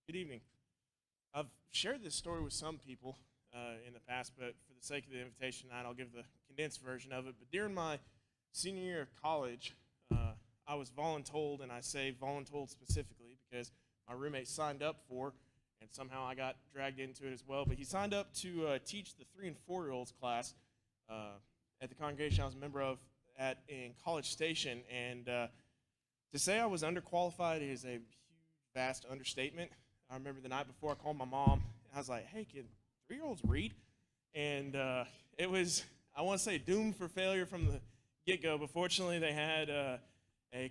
Good evening. I've shared this story with some people in the past, but for the sake of the invitation tonight, I'll give the condensed version of it. But during my senior year of college, I was voluntold, and I say voluntold specifically because my roommate signed up for, and somehow I got dragged into it as well. But he signed up to teach the 3 and 4-year-olds class at the congregation I was a member of in College Station. And to say I was underqualified is a huge, vast understatement. I remember the night before I called my mom, and I was like, hey, can 3-year-olds read? And it was, I want to say, doomed for failure from the get-go, but fortunately they had a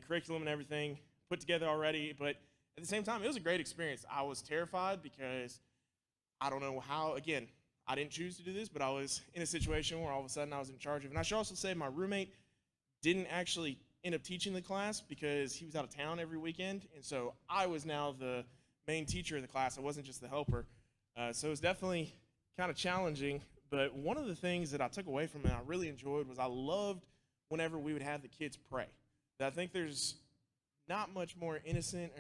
curriculum and everything put together already. But at the same time, it was a great experience. I was terrified because I don't know how, again, I didn't choose to do this, but I was in a situation where all of a sudden I was in charge of it. And I should also say my roommate didn't actually end up teaching the class because he was out of town every weekend, and so I was now the main teacher of the class. I wasn't just the helper. So it was definitely kind of challenging, but one of the things that I took away from it I really enjoyed was I loved whenever we would have the kids pray. I think there's not much more innocent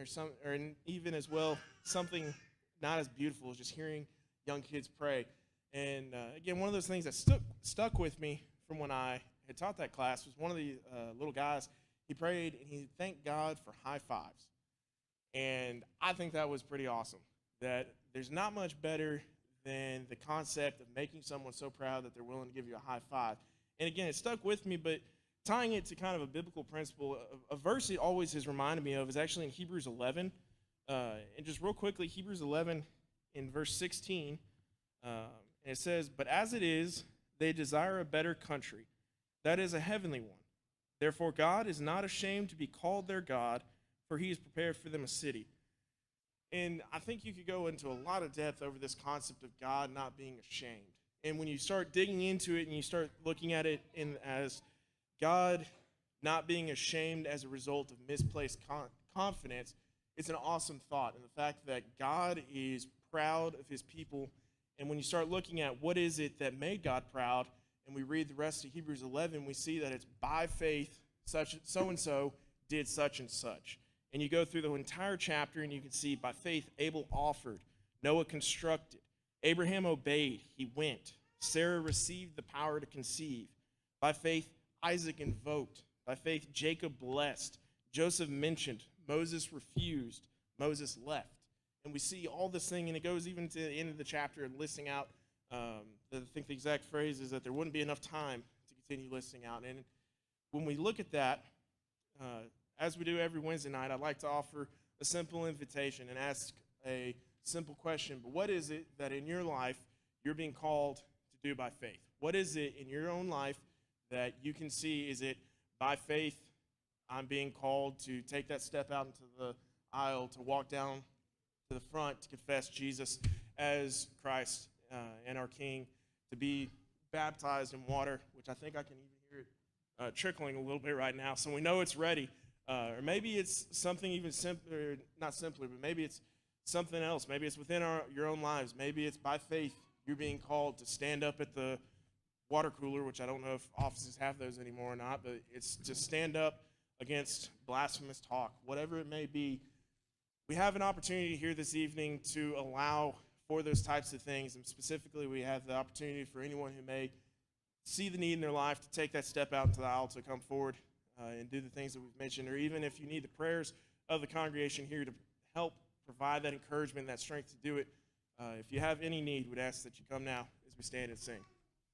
or even as well something not as beautiful as just hearing young kids pray. And again, one of those things that stuck with me from when I had taught that class was one of the little guys, he prayed and he thanked God for high fives. And I think that was pretty awesome, that there's not much better than the concept of making someone so proud that they're willing to give you a high five. And again, it stuck with me, but tying it to kind of a biblical principle, a verse it always has reminded me of is actually in Hebrews 11. And just real quickly, Hebrews 11 in verse 16, and it says, "But as it is, they desire a better country, that is a heavenly one. Therefore God is not ashamed to be called their God, for he has prepared for them a city." And I think you could go into a lot of depth over this concept of God not being ashamed. And when you start digging into it and you start looking at it as God not being ashamed as a result of misplaced confidence, it's an awesome thought. And the fact that God is proud of his people. And when you start looking at what is it that made God proud, and we read the rest of Hebrews 11, we see that it's by faith, so-and-so did such and such. And you go through the entire chapter, and you can see by faith Abel offered, Noah constructed, Abraham obeyed, he went. Sarah received the power to conceive. By faith Isaac invoked. By faith Jacob blessed. Joseph mentioned. Moses refused. Moses left. And we see all this thing, and it goes even to the end of the chapter and listing out, I think the exact phrase is that there wouldn't be enough time to continue listing out. And when we look at that, as we do every Wednesday night, I'd like to offer a simple invitation and ask a simple question. But what is it that in your life you're being called to do by faith? What is it in your own life that you can see? Is it by faith I'm being called to take that step out into the aisle, to walk down to the front, to confess Jesus as Christ and our King, to be baptized in water, which I think I can even hear it trickling a little bit right now, so we know it's ready. Or maybe it's something even simpler, not simpler, but maybe it's something else. Maybe it's within your own lives. Maybe it's by faith you're being called to stand up at the water cooler, which I don't know if offices have those anymore or not, but it's to stand up against blasphemous talk, whatever it may be. We have an opportunity here this evening to allow for those types of things, and specifically we have the opportunity for anyone who may see the need in their life to take that step out into the aisle, to come forward and do the things that we've mentioned, or even if you need the prayers of the congregation here to help provide that encouragement, that strength to do it. If you have any need, we'd ask that you come now as we stand and sing.